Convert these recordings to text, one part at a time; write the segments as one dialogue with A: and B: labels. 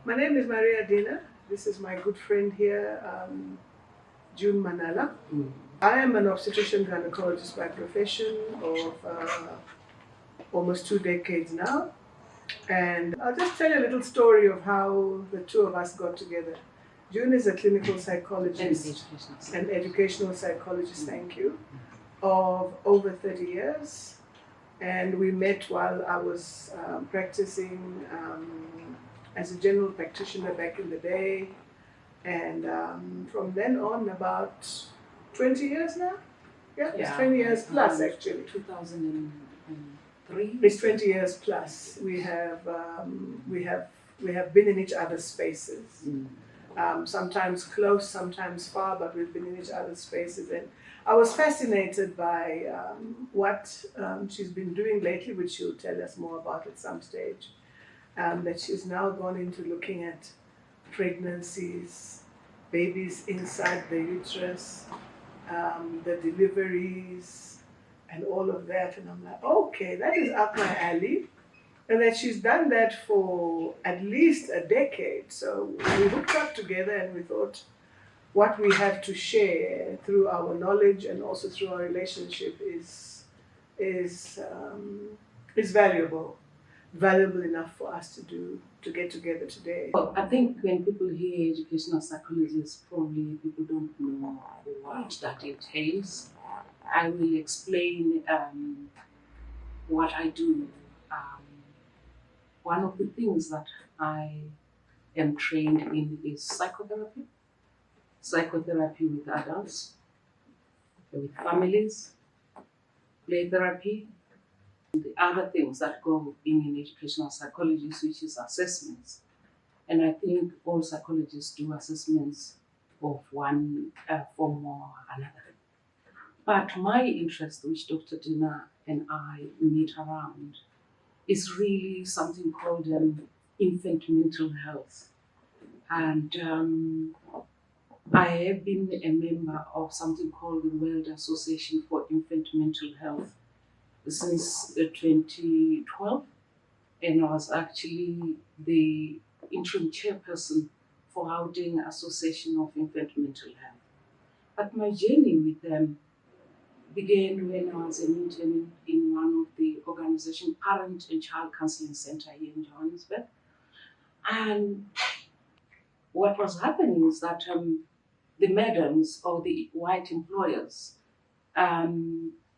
A: My name is Maria Dena. This is my good friend here, June Manala. I am an obstetrician gynecologist by profession of almost 2 decades now. And I'll just tell you a little story of how the two of us got together. June is a clinical psychologist and educational psychologist, thank you, of over 30 years. And we met while I was practicing as a general practitioner back in the day. And from then on, about 20 years now? Yeah, it's 20 years plus actually.
B: 2003.
A: It's 20 years plus. We have been in each other's spaces. Sometimes close, sometimes far, but we've been in each other's spaces. And I was fascinated by what she's been doing lately, which she'll tell us more about at some stage. That she's now gone into looking at pregnancies, babies inside the uterus, the deliveries, and all of that. And I'm like, okay, that is up my alley. And that she's done that for at least a decade. So we hooked up together and we thought what we have to share through our knowledge and also through our relationship is valuable enough for us to get together today.
B: Well, I think when people hear educational psychologists, probably people don't know what that entails. I will explain what I do. One of the things that I am trained in is psychotherapy with adults, with families, play therapy, and the other things that go in educational psychology, which is assessments. And I think all psychologists do assessments of one form or another. But my interest, which Dr. Dena and I meet around, is really something called infant mental health. And I have been a member of something called the World Association for Infant Mental Health since 2012. And I was actually the interim chairperson for Howding Association of Infant Mental Health. But my journey with them began when I was an intern in one of the organization, Parent and Child Counseling Center here in Johannesburg. And what was happening is that the madams or the white employers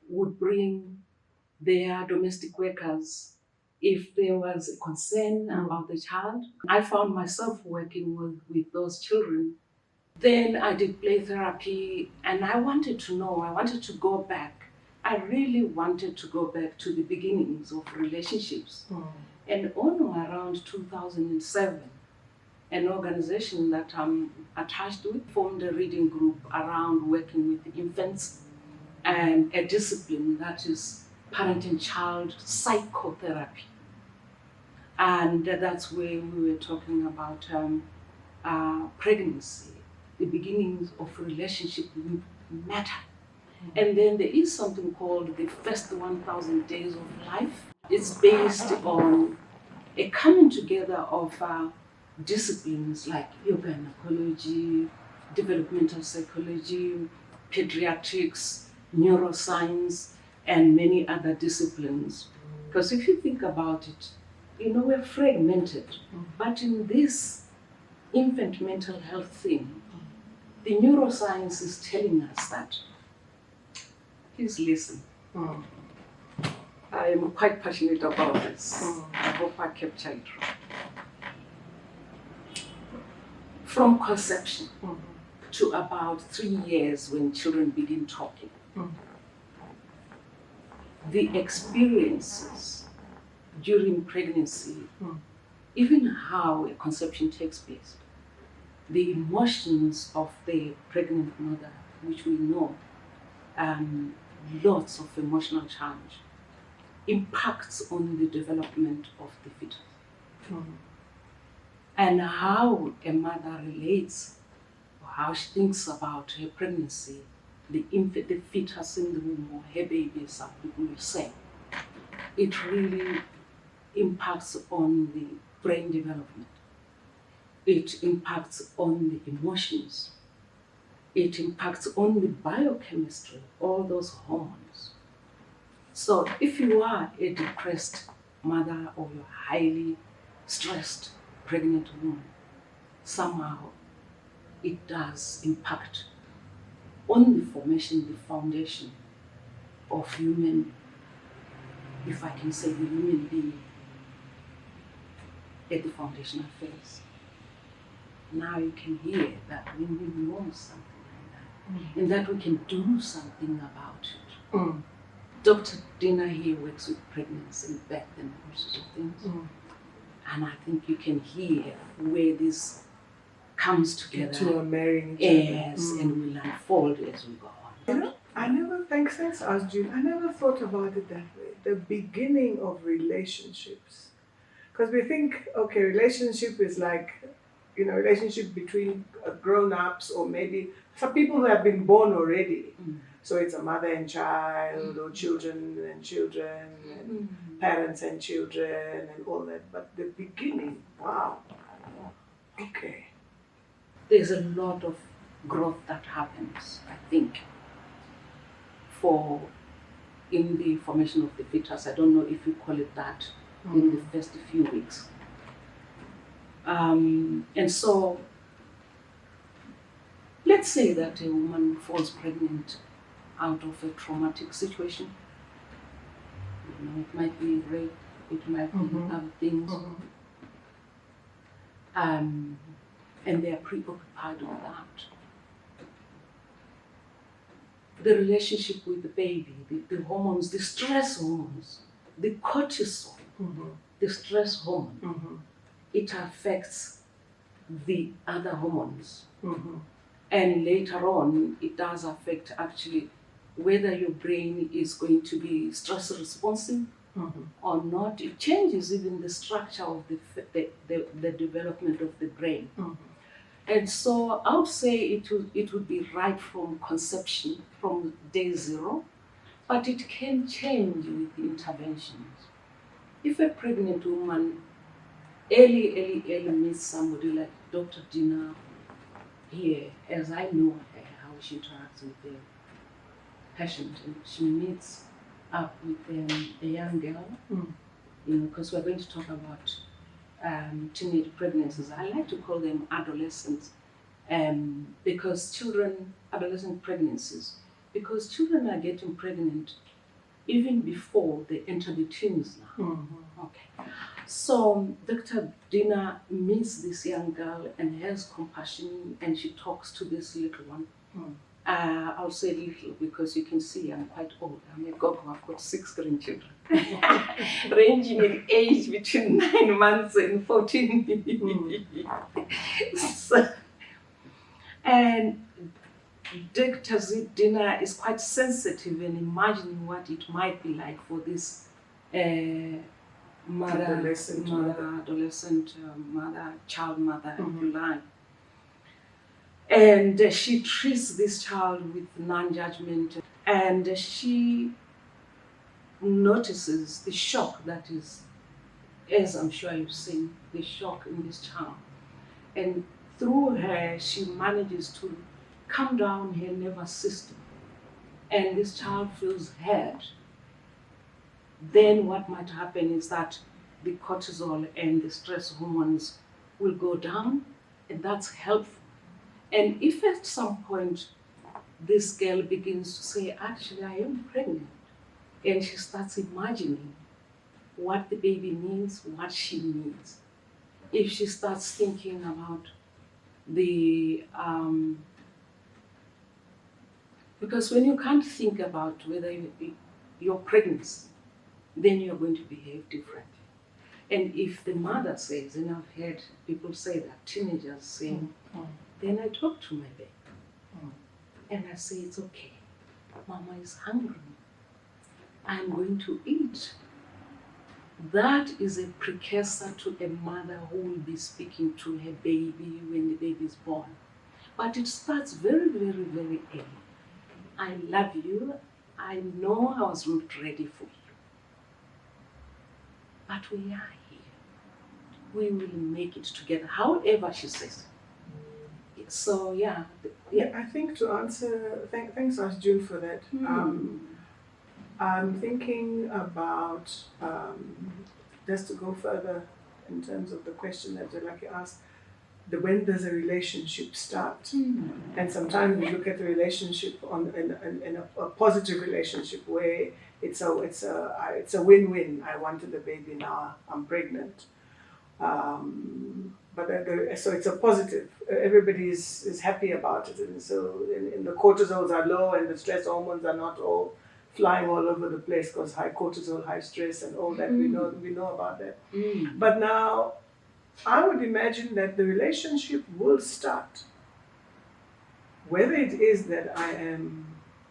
B: would bring their domestic workers if there was a concern about the child. I found myself working with those children. Then I did play therapy and I wanted to go back. I really wanted to go back to the beginnings of relationships. And on or around 2007, an organization that I'm attached with formed a reading group around working with infants and a discipline that is parent and child psychotherapy. And that's where we were talking about pregnancy, the beginnings of relationship matter. And then there is something called the first 1,000 days of life. It's based on a coming together of disciplines like gynecology, developmental psychology, pediatrics, neuroscience, and many other disciplines. Because if you think about it, we're fragmented. But in this infant mental health thing, the neuroscience is telling us that. Please listen. I am quite passionate about this. I hope I capture it right. From conception to about 3 years when children begin talking, the experiences during pregnancy, even how a conception takes place, the emotions of the pregnant mother, which we know, lots of emotional challenge, impacts on the development of the fetus. And how a mother relates, or how she thinks about her pregnancy, the fetus in the womb, or her baby, some people will say, it really impacts on the brain development. it impacts on the emotions, it impacts on the biochemistry, all those hormones. So if you are a depressed mother or you're highly stressed pregnant woman, somehow it does impact on the formation, the foundation of human, if I can say, the human being at the foundational phase. Now you can hear that when we know something like that, and that we can do something about it. Dr. Dena here works with pregnancy, birth, and all sorts of things. And I think you can hear where this comes together.
A: To a marrying.
B: Yes, and will unfold as we go on.
A: You know, I never, thanks, asked June, I never thought about it that way. The beginning of relationships. Because we think, okay, relationship is like, relationship between grown-ups or maybe some people who have been born already. So it's a mother and child or children and children and parents and children and all that. But the beginning, wow, okay.
B: There's a lot of growth that happens, I think, in the formation of the fetus. I don't know if you call it that, in the first few weeks. And so, let's say that a woman falls pregnant out of a traumatic situation. It might be rape, it might be other things. And they are preoccupied with that. The relationship with the baby, the hormones, the stress hormones, the cortisol, the stress hormone, it affects the other hormones. And later on, it does affect actually whether your brain is going to be stress responsive or not. It changes even the structure of the development of the brain. And so I would say it would be right from conception, from day zero, but it can change with the interventions. If a pregnant woman early meets somebody like Dr. Dena here, as I know her, how she interacts with the patient, and she meets up with a young girl, because we're going to talk about teenage pregnancies. I like to call them adolescents, because adolescent pregnancies, because children are getting pregnant even before they enter the teens now. Okay. So Dr. Dena meets this young girl and has compassion, and she talks to this little one. I'll say little because you can see I'm quite old. I'm a gogo. I've got 6 grandchildren, ranging in age between 9 months and 14. And Dr. Dena is quite sensitive in imagining what it might be like for this adolescent child mother, if you like. And she treats this child with non-judgment, and she notices the shock that is, as I'm sure you've seen, the shock in this child. And through her, she manages to calm down her nervous system, and this child feels heard. Then what might happen is that the cortisol and the stress hormones will go down, and that's helpful. And if at some point this girl begins to say, actually, I am pregnant, and she starts imagining what the baby needs, what she needs. If she starts thinking about because when you can't think about whether you're pregnant, then you're going to behave differently. And if the mother says, and I've heard people say that, teenagers saying, then I talk to my baby. And I say, it's okay. Mama is hungry. I'm going to eat. That is a precursor to a mother who will be speaking to her baby when the baby is born. But it starts very, very, very early. I love you. I know I was not ready for you. But we are here. we will make it together, however she says. So yeah.
A: I think to answer, thanks, Ash June, for that. I'm thinking about, just to go further in terms of the question that Zelaki asked, when does a relationship start? And sometimes we look at a relationship in a positive relationship where it's a win-win. I wanted a baby, now I'm pregnant. So it's a positive. Everybody is happy about it, and so the cortisols are low, and the stress hormones are not all flying all over the place because high cortisol, high stress, and all that. We know about that. But now, I would imagine that the relationship will start, whether it is that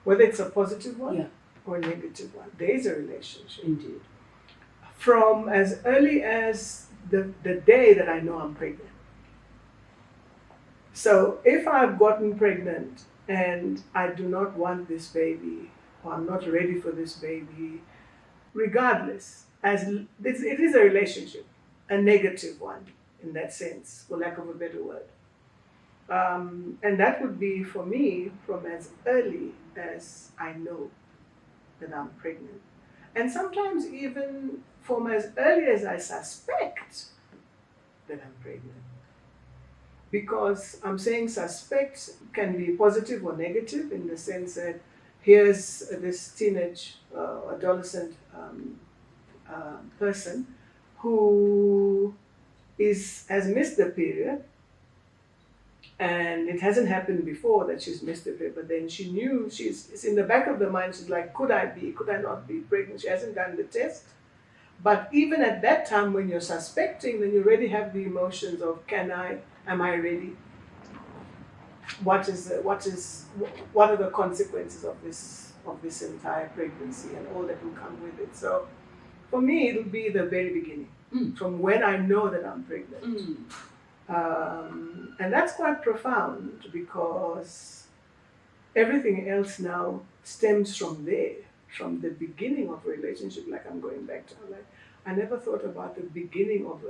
A: whether it's a positive one or a negative one. There is a relationship.
B: Indeed.
A: From as early as the day that I know I'm pregnant. So if I've gotten pregnant and I do not want this baby, or I'm not ready for this baby, regardless, it is a relationship, a negative one in that sense, for lack of a better word. And that would be for me from as early as I know that I'm pregnant. And sometimes even from as early as I suspect that I'm pregnant. Because I'm saying suspect can be positive or negative in the sense that here's this teenage adolescent person who has missed the period, and it hasn't happened before that she's missed the period, but then she knew, it's in the back of the mind, she's like, could I not be pregnant? She hasn't done the test. But even at that time, when you're suspecting, then you already have the emotions of, am I ready? What are the consequences of this entire pregnancy and all that will come with it? So for me, it'll be the very beginning, from when I know that I'm pregnant. And that's quite profound, because everything else now stems from there, from the beginning of a relationship. Like, I'm going back to, like, I never thought about the beginning of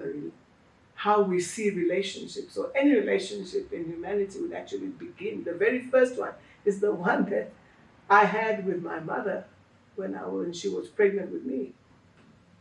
A: how we see relationships. So any relationship in humanity would actually begin. The very first one is the one that I had with my mother when she was pregnant with me.